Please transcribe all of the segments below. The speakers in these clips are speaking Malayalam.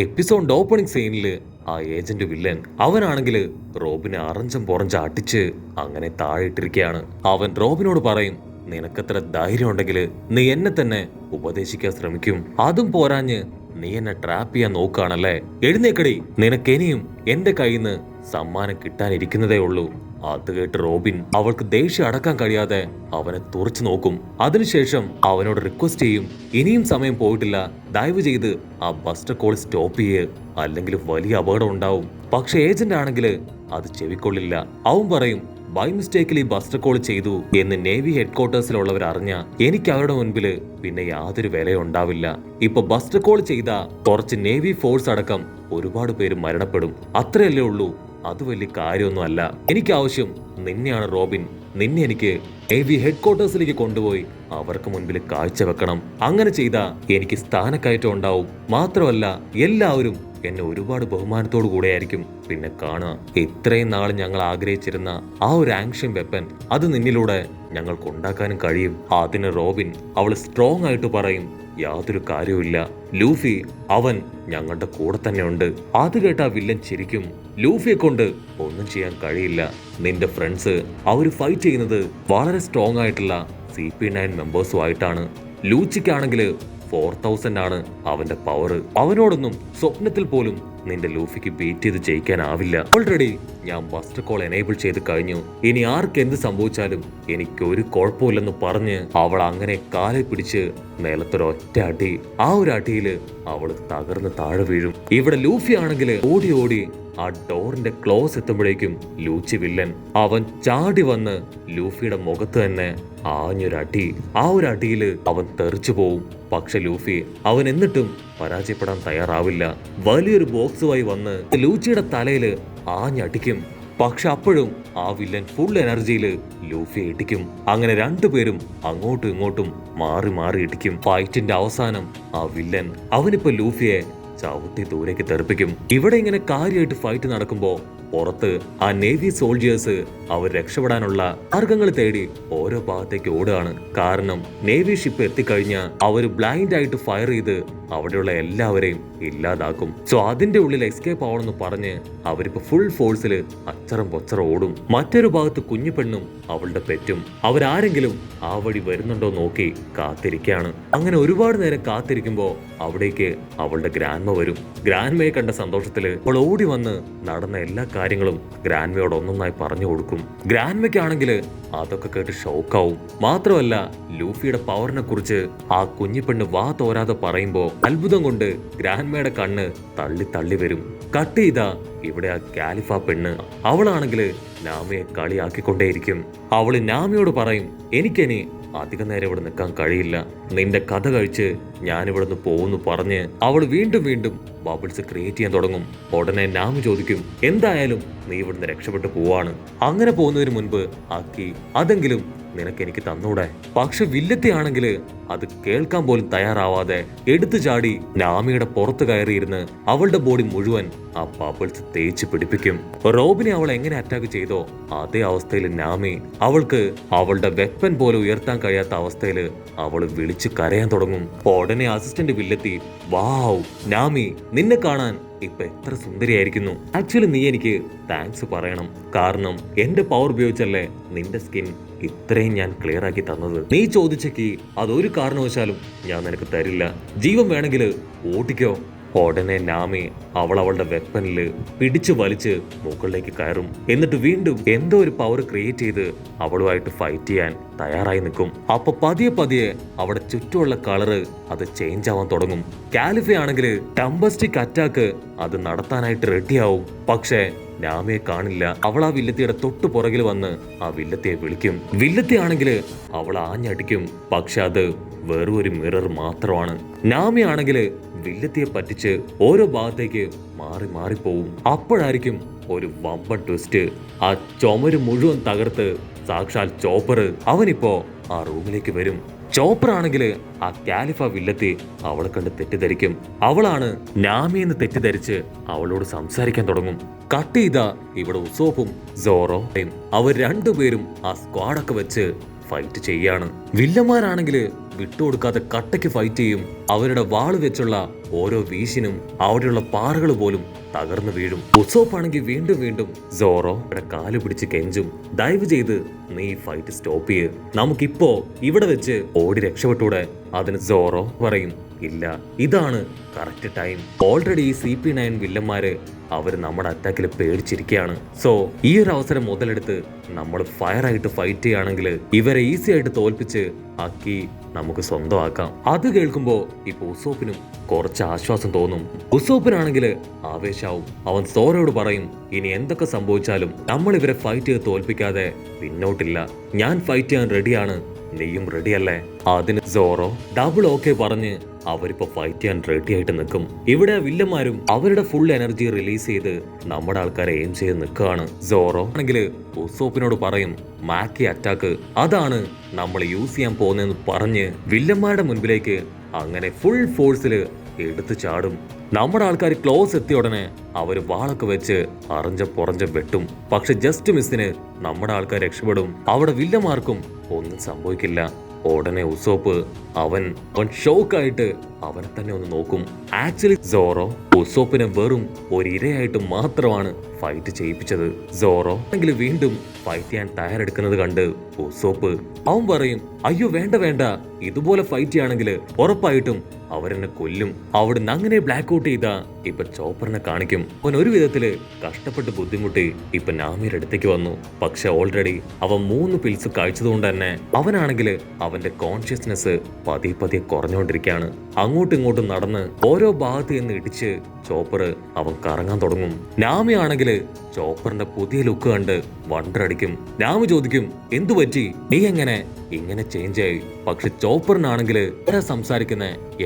എപ്പിസോഡ് ഓപ്പണിംഗ് സീനില് ആ ഏജന്റ് വില്ലൻ അവനാണെങ്കില് റോബിനെ അറഞ്ചം പുറഞ്ച് അടിച്ച് അങ്ങനെ താഴെ ഇട്ടിരിക്കുകയാണ്. അവൻ റോബിനോട് പറയും, നിനക്കത്ര ധൈര്യം ഉണ്ടെങ്കിൽ നീ എന്നെ തന്നെ ഉപദേശിക്കാൻ ശ്രമിക്കും, അതും പോരാഞ്ഞ് നീ എന്നെ ട്രാപ്പ് ചെയ്യാൻ നോക്കുകയാണല്ലേ, എഴുന്നേക്കടി, നിനക്കിനിയും എന്റെ കയ്യിൽ നിന്ന് സമ്മാനം കിട്ടാനിരിക്കുന്നതേ ഉള്ളൂ. അത് കേട്ട് റോബിൻ അവൾക്ക് ദേഷ്യം അടക്കാൻ കഴിയാതെ അവനെ തുറച്ചു നോക്കും. അതിനുശേഷം അവനോട് റിക്വസ്റ്റ് ചെയ്യും, ഇനിയും സമയം പോയിട്ടില്ല, ദയവ് ചെയ്ത് ആ ബസ്റ്റർ കോൾ സ്റ്റോപ്പ് ചെയ്യ്, അല്ലെങ്കിൽ വലിയ അപകടം ഉണ്ടാവും. പക്ഷെ ഏജന്റ് ആണെങ്കിൽ അത് ചെവിക്കൊള്ളില്ല. അവൻ പറയും, ബൈ മിസ്റ്റേക്കിൽ ഈ ബസ്റ്റർ കോൾ ചെയ്തു എന്ന് നേവി ഹെഡ്ക്വാർട്ടേഴ്സിലുള്ളവർ അറിഞ്ഞ എനിക്ക് അവരുടെ മുൻപില് പിന്നെ യാതൊരു വിലയും ഉണ്ടാവില്ല. ഇപ്പൊ ബസ്റ്റർ കോൾ ചെയ്ത കുറച്ച് നേവി ഫോഴ്സ് അടക്കം ഒരുപാട് പേര് മരണപ്പെടും, അത്രയല്ലേ ഉള്ളൂ. അത് വലിയ കാര്യമൊന്നും അല്ല. എനിക്ക് ആവശ്യം നിന്നെയാണ് റോബിൻ. നിന്നെ എനിക്ക് നേവി ഹെഡ്ക്വാർട്ടേഴ്സിലേക്ക് കൊണ്ടുപോയി അവർക്ക് മുൻപിൽ കാഴ്ചവെക്കണം. അങ്ങനെ ചെയ്താ എനിക്ക് സ്ഥാനക്കയറ്റം ഉണ്ടാവും. മാത്രമല്ല എല്ലാവരും എന്നെ ഒരുപാട് ബഹുമാനത്തോടു കൂടെയായിരിക്കും പിന്നെ കാണുക. ഇത്രയും നാൾ ഞങ്ങൾ ആഗ്രഹിച്ചിരുന്ന ആ ഒരു ആങ്ഷൻ വെപ്പൻ അത് നിന്നിലൂടെ ഞങ്ങൾക്ക് ഉണ്ടാക്കാനും കഴിയും. അതിന് റോബിൻ അവൾ സ്ട്രോങ് ആയിട്ട് പറയും, യാതൊരു കാര്യവുമില്ല ലൂഫി, അവൻ ഞങ്ങളുടെ കൂടെ തന്നെ ഉണ്ട്. അത് കേട്ട വില്ലൻ ചിരിക്കും, ലൂഫിയെ കൊണ്ട് ഒന്നും ചെയ്യാൻ കഴിയില്ല. നിന്റെ ഫ്രണ്ട്സ് അവര് ഫൈറ്റ് ചെയ്യുന്നത് വളരെ സ്ട്രോങ് ആയിട്ടുള്ള CP9 മെമ്പേഴ്സുമായിട്ടാണ്. ലൂച്ചിക്കാണെങ്കിൽ 4000 ആണ് അവന്റെ പവർ. അവനോടൊന്നും സ്വപ്നത്തിൽ പോലും നിന്റെ ലൂഫിക്ക് ബീറ്റ് ചെയ്ത് ജയിക്കാനാവില്ല. ഓൾറെഡി ഞാൻ ബസ്റ്റർ കോൾ എനേബിൾ ചെയ്ത് കഴിഞ്ഞു. ഇനി ആർക്ക് എന്ത് സംഭവിച്ചാലും എനിക്ക് ഒരു കുഴപ്പമില്ലെന്ന് പറഞ്ഞ് അവൾ അങ്ങനെ കാലെ പിടിച്ച് നിലത്തൊരൊറ്റ അടി. ആ ഒരു അടിയില് അവള് തകർന്ന് താഴെ വീഴും. ഇവിടെ ലൂഫി ആണെങ്കിൽ ഓടി ഓടി ആ ഡോറിന്റെ ക്ലോസ് എത്തുമ്പോഴേക്കും ലൂച്ചി വില്ലൻ അവൻ ചാടി വന്ന് ലൂഫിയുടെ മുഖത്ത് തന്നെ ആഞ്ഞൊരടി. ആ ഒരു അടിയില് അവൻ തെറിച്ചു പോവും. പക്ഷെ ലൂഫി അവൻ എന്നിട്ടും പരാജയപ്പെടാൻ തയ്യാറാവില്ല. വലിയൊരു ബോക്സുമായി വന്ന് ലൂച്ചിയുടെ തലയില് ആഞ്ഞടിക്കും. പക്ഷെ അപ്പോഴും ആ വില്ലൻ ഫുൾ എനർജിയില് ലൂഫിയെ ഇടിക്കും. അങ്ങനെ രണ്ടുപേരും അങ്ങോട്ടും ഇങ്ങോട്ടും മാറി മാറി ഇടിക്കും. ഫൈറ്റിന്റെ അവസാനം ആ വില്ലൻ അവനിപ്പോ ലൂഫിയെ ചവിട്ടി ദൂരേക്ക് തെറിപ്പിക്കും. ഇവിടെ ഇങ്ങനെ കാര്യമായിട്ട് ഫൈറ്റ് നടക്കുമ്പോ പുറത്ത് ആ നേവി സോൾജിയേഴ്സ് അവർ രക്ഷപ്പെടാനുള്ള മാർഗങ്ങൾ തേടി ഓരോ ഭാഗത്തേക്ക് ഓടുകയാണ്. കാരണം നേവി ഷിപ്പ് എത്തിക്കഴിഞ്ഞാൽ അവര് ബ്ലൈൻഡ് ആയിട്ട് ഫയർ ചെയ്ത് അവിടെയുള്ള എല്ലാവരെയും ഇല്ലാതാക്കും. സോ അതിന്റെ ഉള്ളിൽ എസ്കേപ്പ് ആവണമെന്ന് പറഞ്ഞ് അവരിപ്പോ ഫുൾ ഫോഴ്സില് അച്ചറം പൊച്ചറം ഓടും. മറ്റൊരു ഭാഗത്ത് കുഞ്ഞു പെണ്ണും അവളുടെ പെറ്റും അവരാരെങ്കിലും ആ വഴി വരുന്നുണ്ടോ നോക്കി കാത്തിരിക്കുകയാണ്. അങ്ങനെ ഒരുപാട് നേരം കാത്തിരിക്കുമ്പോ അവിടേക്ക് അവളുടെ ഗ്രാൻഡ്മ വരും. ഗ്രാൻഡ്മയെ കണ്ട സന്തോഷത്തില് അവൾ ഓടി വന്ന് നടന്ന എല്ലാ കാര്യങ്ങളും ഗ്രാൻഡ്മയോട് ഒന്നൊന്നായി പറഞ്ഞു കൊടുക്കും. ഗ്രാൻഡ്മയ്ക്കാണെങ്കിൽ അതൊക്കെ കേട്ട് ഷോക്കാവും. മാത്രമല്ല ലൂഫിയുടെ പവറിനെ കുറിച്ച് ആ കുഞ്ഞിപ്പെണ്ണ് വാ തോരാതെ പറയുമ്പോ അത്ഭുതം കൊണ്ട് ഗ്രാൻഡ്മയുടെ കണ്ണ് തള്ളി തള്ളി വരും. കട്ട് ചെയ്താ ഇവിടെ ആ കാലിഫ പെണ്ണ് അവളാണെങ്കിൽ നാമിയെ കളിയാക്കിക്കൊണ്ടേയിരിക്കും. അവള് നാമിയോട് പറയും, എനിക്കിനി അധിക നേരം ഇവിടെ നിൽക്കാൻ കഴിയില്ല, നിന്റെ കഥ കഴിച്ച് ഞാനിവിടുന്ന് പോകുന്നു പറഞ്ഞ് അവൾ വീണ്ടും വീണ്ടും ബബിൾസ് ക്രിയേറ്റ് ചെയ്യാൻ തുടങ്ങും. ഉടനെ നാമി ചോദിക്കും, എന്തായാലും നീ ഇവിടുന്ന് രക്ഷപ്പെട്ടു പോവാണ്, അങ്ങനെ പോകുന്നതിന് മുൻപ് ആക്കി അതെങ്കിലും നിനക്ക് തന്നൂടെ. പക്ഷെ വില്ലത്തി ആണെങ്കിൽ അത് കേൾക്കാൻ പോലും തയ്യാറാവാതെ എടുത്തു ചാടി നാമിയുടെ പുറത്ത് കയറിയിരുന്ന് അവളുടെ ബോഡി മുഴുവൻ ആ ബബിൾസ് തേച്ച് പിടിപ്പിക്കും. റോബിനെ അവൾ എങ്ങനെ അറ്റാക്ക് ചെയ്തോ അതേ അവസ്ഥയിൽ നാമി അവൾക്ക് അവളുടെ വെപ്പൻ പോലെ ഉയർത്താൻ കഴിയാത്ത അവസ്ഥയിൽ അവൾ വിളിച്ച് കരയാൻ തുടങ്ങും. ഉടനെ അസിസ്റ്റന്റ് വില്ലെത്തി, വാവ് നാമി, നിന്നെ കാണാൻ ഇപ്പൊ എത്ര സുന്ദരിയായിരിക്കുന്നു. ആക്ച്വലി നീ എനിക്ക് താങ്ക്സ് പറയണം. കാരണം എന്റെ പവർ ഉപയോഗിച്ചല്ലേ നിന്റെ സ്കിൻ ഇത്രയും ഞാൻ ക്ലിയർ ആക്കി തന്നത്. നീ ചോദിച്ചെക്ക് അതൊരു കാരണവശാലും ഞാൻ നിനക്ക് തരില്ല. ജീവൻ വേണമെങ്കിൽ ഓടിക്കോ. ഉടനെ നാമി അവളുടെ വെപ്പനില് പിടിച്ചു വലിച്ച് മുകളിലേക്ക് കയറും. എന്നിട്ട് വീണ്ടും എന്തോ ഒരു പവർ ക്രിയേറ്റ് ചെയ്ത് അവളുമായിട്ട് ഫൈറ്റ് ചെയ്യാൻ തയ്യാറായി നിൽക്കും. അപ്പൊ പതിയെ പതിയെ അവിടെ ചുറ്റുമുള്ള കളറ് അത് ചേഞ്ച് ആവാൻ തുടങ്ങും. കാലിഫ ആണെങ്കിൽ ടംബസ്റ്റിക് അറ്റാക്ക് അത് നടത്താനായിട്ട് റെഡിയാവും. പക്ഷേ നാമിയെ കാണില്ല. അവൾ ആ വില്ലത്തിയുടെ തൊട്ടു പുറകിൽ വന്ന് ആ വില്ലത്തിയെ വിളിക്കും. വില്ലത്തി ആണെങ്കിൽ അവൾ ആഞ്ഞടിക്കും. പക്ഷെ അത് വെറും ഒരു മിറർ മാത്രമാണ്. നാമി ആണെങ്കിൽ വില്ലത്തിയെ പറ്റിച്ച് ഓരോ ഭാഗത്തേക്ക് മാറി മാറിപ്പോവും. അപ്പോഴായിരിക്കും ഒരു വമ്പൻ ട്വിസ്റ്റ്. ആ ചുമര് മുഴുവൻ തകർത്ത് സാക്ഷാൽ ചോപ്പർ അവനിപ്പോ ആ റൂമിലേക്ക് വരും. ചോപ്പർ ആണെങ്കിൽ ആ കാലിഫ വില്ലത്തി അവളെ കണ്ട് തെറ്റിദ്ധരിക്കും. അവളാണ് നാമി എന്ന് തെറ്റിദ്ധരിച്ച് അവളോട് സംസാരിക്കാൻ തുടങ്ങും. കട്ട് ചെയ്ത ഇവിടെ ഉസോപ്പും സോറോയും അവർ രണ്ടുപേരും ആ സ്ക്വാഡൊക്കെ വെച്ച് ഫൈറ്റ് ചെയ്യാണ്. വില്ലന്മാരാണെങ്കിൽ വിട്ടുകൊടുക്കാതെ കട്ടയ്ക്ക് ഫൈറ്റ് ചെയ്യും. അവരുടെ വാള് വെച്ചുള്ള ഓരോ വീശിനും അവിടെയുള്ള പാറകൾ പോലും തകർന്നു വീഴും. ഉസോപ്പ് ആണെങ്കിൽ വീണ്ടും വീണ്ടും സോറോയുടെ കാല് പിടിച്ച് കെഞ്ചും, ദയവ് ചെയ്ത് നീ ഫൈറ്റ് സ്റ്റോപ്പ് ചെയ്യ്, നമുക്കിപ്പോ ഇവിടെ വെച്ച് ഓടി രക്ഷപ്പെട്ടൂടെ. അതിന് സോറോ പറയും, ഇല്ല, ഇതാണ് കറക്റ്റ് ടൈം. ഓൾറെഡി ഈ CP9 വില്ലന്മാര് അവര് നമ്മുടെ അറ്റാക്കിൽ പേടിച്ചിരിക്കുകയാണ്. സോ ഈ ഒരു അവസരം മുതലെടുത്ത് നമ്മൾ ഫയർ ആയിട്ട് ഫൈറ്റ് ചെയ്യുകയാണെങ്കിൽ ഇവരെ ഈസി ആയിട്ട് തോൽപ്പിച്ച് ആക്കി നമുക്ക് സ്വന്തമാക്കാം. അത് കേൾക്കുമ്പോ ഇപ്പൊ ഉസോപ്പിനും കുറച്ച് ആശ്വാസം തോന്നും. ഉസോപ്പിനാണെങ്കിൽ ആവേശാവും. അവൻ സോറോയോട് പറയും, ഇനി എന്തൊക്കെ സംഭവിച്ചാലും നമ്മൾ ഇവരെ ഫൈറ്റ് ചെയ്ത് തോൽപ്പിക്കാതെ പിന്നോട്ടില്ല. ഞാൻ ഫൈറ്റ് ചെയ്യാൻ റെഡിയാണ്, നീയും റെഡിയല്ലേ? അതിന് സോറോ ഡബിൾ ഓക്കെ പറഞ്ഞ് അവരിപ്പോ ഫൈറ്റ് ചെയ്യാൻ റെഡി ആയിട്ട് നിൽക്കും. ഇവിടെ വില്ലന്മാരും അവരുടെ ഫുൾ എനർജി റിലീസ് ചെയ്ത് നമ്മുടെ ആൾക്കാരെ എയിം ചെയ്ത് നിൽക്കുകയാണ്. സോറോ ആണെങ്കിൽ ഉസോപ്പിനോട് പറയും, മാക്കി അറ്റാക്ക് അതാണ് നമ്മൾ യൂസ് ചെയ്യാൻ പോകുന്നതെന്ന് പറഞ്ഞ് വില്ലന്മാരുടെ മുൻപിലേക്ക് അങ്ങനെ ഫുൾ ഫോഴ്സില് എടുത്തു ചാടും. നമ്മുടെ ആൾക്കാർ ക്ലോസ് എത്തിയ ഉടനെ അവര് വാളൊക്കെ വെച്ച് അറഞ്ച പുറഞ്ച വെട്ടും. പക്ഷെ ജസ്റ്റ് മിസ്സിന് നമ്മുടെ ആൾക്കാർ രക്ഷപ്പെടും. അവിടെ വില്ലന്മാർക്കും ഒന്നും സംഭവിക്കില്ല. ഉടനെ ഉസോപ്പ് അവൻ ഷോക്കായിട്ട് അവനെ തന്നെ ഒന്ന് നോക്കും. ആക്ച്വലി സോറോ ഉസോപ്പിനെ വെറും ഒരു ഇരയായിട്ട് മാത്രമാണ് ഫൈറ്റ് ചെയ്യിപ്പിച്ചത്. സോറോ ആണെങ്കിൽ വീണ്ടും ഫൈറ്റ് ചെയ്യാൻ തയ്യാറെടുക്കുന്നത് കണ്ട് ഉസോപ്പ് അവൻ പറയും, അയ്യോ വേണ്ട വേണ്ട, ഇതുപോലെ ഫൈറ്റ് ചെയ്യാണെങ്കിൽ ഉറപ്പായിട്ടും അവരെന്നെ കൊല്ലും. അവിടുന്ന് അങ്ങനെ ബ്ലാക്ക് ഔട്ട് ചെയ്താ ഇപ്പൊ ചോപ്പറിനെ കാണിക്കും. അവൻ ഒരു വിധത്തില് കഷ്ടപ്പെട്ട് ബുദ്ധിമുട്ടി ഇപ്പൊ നാമിയുടെ അടുത്തേക്ക് വന്നു. പക്ഷെ ഓൾറെഡി അവൻ 3 പിൽസ് കഴിച്ചതുകൊണ്ട് തന്നെ അവനാണെങ്കിൽ അവന്റെ കോൺഷ്യസ്നെസ് പതിയെ കുറഞ്ഞുകൊണ്ടിരിക്കുകയാണ്. അങ്ങോട്ടും ഇങ്ങോട്ടും നടന്ന് ഓരോ ഭാഗത്ത് നിന്ന് ഇടിച്ച് ചോപ്പർ അവൻ കറങ്ങാൻ തുടങ്ങും. നാമി ആണെങ്കിൽ ചോപ്പറിന്റെ പുതിയ ലുക്ക് കണ്ട് വണ്ടർ അടിക്കും. നാമി ചോദിക്കും, എന്തു പറ്റി, നീ എങ്ങനെ ഇങ്ങനെ ചേഞ്ച് ആയി? പക്ഷെ ചോപ്പറിനാണെങ്കിൽ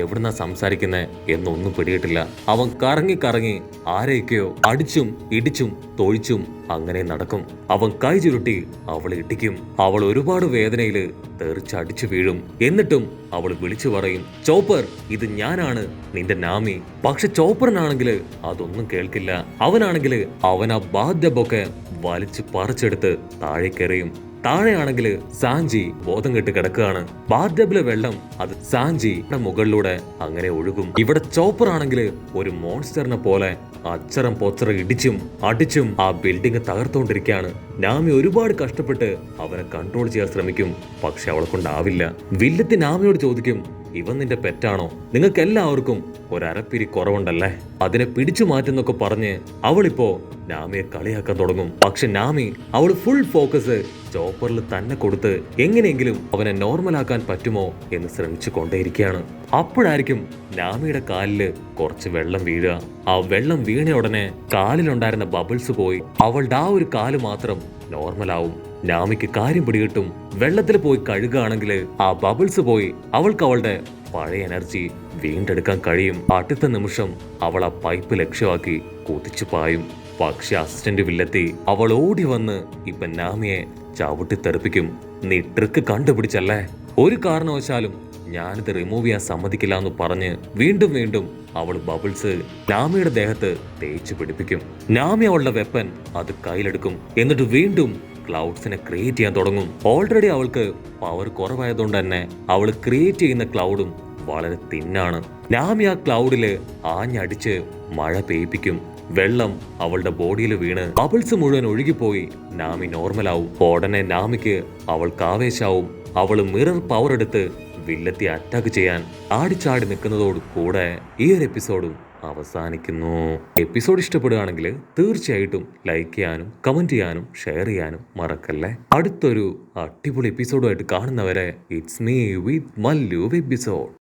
എവിടുന്നാ സംസാരിക്കുന്നേ എന്നൊന്നും പിടിയിട്ടില്ല. അവൻ കറങ്ങി കറങ്ങി ആരെയൊക്കെയോ അടിച്ചും ഇടിച്ചും തൊഴിച്ചും അങ്ങനെ നടക്കും. അവൻ കൈ ചുരുട്ടി അവളെ ഇടിക്കും. അവൾ ഒരുപാട് വേദനയില് തെറിച്ചടിച്ചു വീഴും. എന്നിട്ടും അവൾ വിളിച്ചു പറയും, ചോപ്പർ, ഇത് ഞാനാണ് നിന്റെ നാമി. പക്ഷെ ചോപ്പറിനാണെങ്കിൽ അതൊന്നും കേൾക്കില്ല. അവനാണെങ്കിൽ അവൻ ആ ബാധ്യബൊക്കെ വലിച്ചു പറിച്ചെടുത്ത് താഴേക്കെറിയും. താഴെയാണെങ്കിൽ സാഞ്ചി ബോധം കെട്ട് കിടക്കുകയാണ്. ബാത്ടബിലെ വെള്ളം അത് സാഞ്ചിയുടെ മുകളിലൂടെ അങ്ങനെ ഒഴുകും. ഇവിടെ ചോപ്പർ ആണെങ്കിൽ ഒരു മോൺസ്റ്ററിനെ പോലെ അച്ചറം പൊച്ചറ ഇടിച്ചും അടിച്ചും ആ ബിൽഡിംഗ് തകർത്തുകൊണ്ടിരിക്കുകയാണ്. നാമി ഒരുപാട് കഷ്ടപ്പെട്ട് അവനെ കൺട്രോൾ ചെയ്യാൻ ശ്രമിക്കും. പക്ഷെ അവളെ കൊണ്ടാവില്ല. വില്ലത്തി നാമിയോട് ചോദിക്കും, ഇവൻ നിന്റെ പെറ്റാണോ? നിങ്ങൾക്ക് എല്ലാവർക്കും ഒരപ്പിരി കുറവുണ്ടല്ലേ, അതിനെ പിടിച്ചു മാറ്റുന്നൊക്കെ പറഞ്ഞ് അവളിപ്പോ നാമിയെ കളിയാക്കാൻ തുടങ്ങും. പക്ഷെ നാമി അവൾ ഫുൾ ഫോക്കസ് ചോപ്പറിൽ തന്നെ കൊടുത്ത് എങ്ങനെയെങ്കിലും അവനെ നോർമലാക്കാൻ പറ്റുമോ എന്ന് ശ്രമിച്ചു കൊണ്ടേയിരിക്കുകയാണ്. അപ്പോഴായിരിക്കും നാമിയുടെ കാലില് കുറച്ച് വെള്ളം വീഴുക. ആ വെള്ളം വീണ ഉടനെ കാലിലുണ്ടായിരുന്ന ബബിൾസ് പോയി അവളുടെ ആ ഒരു കാല് മാത്രം നോർമലാവും. നാമിക്ക് കാര്യം പിടികിട്ടും. വെള്ളത്തിൽ പോയി കഴുകുകയാണെങ്കിൽ ആ ബബിൾസ് പോയി അവൾക്ക് അവളുടെ പഴയ എനർജി വീണ്ടെടുക്കാൻ കഴിയും. അടുത്ത നിമിഷം അവൾ ആ പൈപ്പ് ലക്ഷ്യമാക്കി കുതിച്ചു പായും. പക്ഷെ അസിസ്റ്റന്റ് വില്ലെത്തി അവൾ ഓടി വന്ന് ഇപ്പൊ നാമിയെ ചവിട്ടി തെറിപ്പിക്കും. നീ ട്രിക്ക് കണ്ടുപിടിച്ചല്ലേ, ഒരു കാരണവശാലും ഞാനിത് റിമൂവ് ചെയ്യാൻ സമ്മതിക്കില്ല എന്ന് പറഞ്ഞ് വീണ്ടും വീണ്ടും അവൾ ബബിൾസ് നാമിയുടെ ദേഹത്ത് തേച്ച് പിടിപ്പിക്കും. നാമി അവളുടെ വെപ്പൻ അത് കയ്യിലെടുക്കും. എന്നിട്ട് വീണ്ടും ക്ലൗഡ്സിനെ ക്രിയേറ്റ് ചെയ്യാൻ തുടങ്ങും. ഓൾറെഡി അവൾക്ക് പവർ കുറവായതുകൊണ്ട് തന്നെ അവൾ ക്രിയേറ്റ് ചെയ്യുന്ന ക്ലൗഡും വളരെ തിന്നാണ്. നാമി ആ ക്ലൗഡില് ആഞ്ഞടിച്ച് മഴ പെയ്യിപ്പിക്കും. വെള്ളം അവളുടെ ബോഡിയിൽ വീണ് ബബിൾസ് മുഴുവൻ ഒഴുകിപ്പോയി നാമി നോർമലാവും. ഉടനെ നാമിക്ക് അവൾക്ക് ആവേശാവും. അവള് മിറർ പവർ എടുത്ത് വില്ലത്തി അറ്റാക്ക് ചെയ്യാൻ ആടിച്ചാടി നിൽക്കുന്നതോട് കൂടെ ഈ ഒരു എപ്പിസോഡും അവസാനിക്കുന്നു. എപ്പിസോഡ് ഇഷ്ടപ്പെടുകയാണെങ്കിൽ തീർച്ചയായിട്ടും ലൈക്ക് ചെയ്യാനും കമന്റ് ചെയ്യാനും ഷെയർ ചെയ്യാനും മറക്കല്ലേ. അടുത്തൊരു അടിപൊളി എപ്പിസോഡുമായിട്ട് കാണുന്നവരെ it's me with Mallu episode.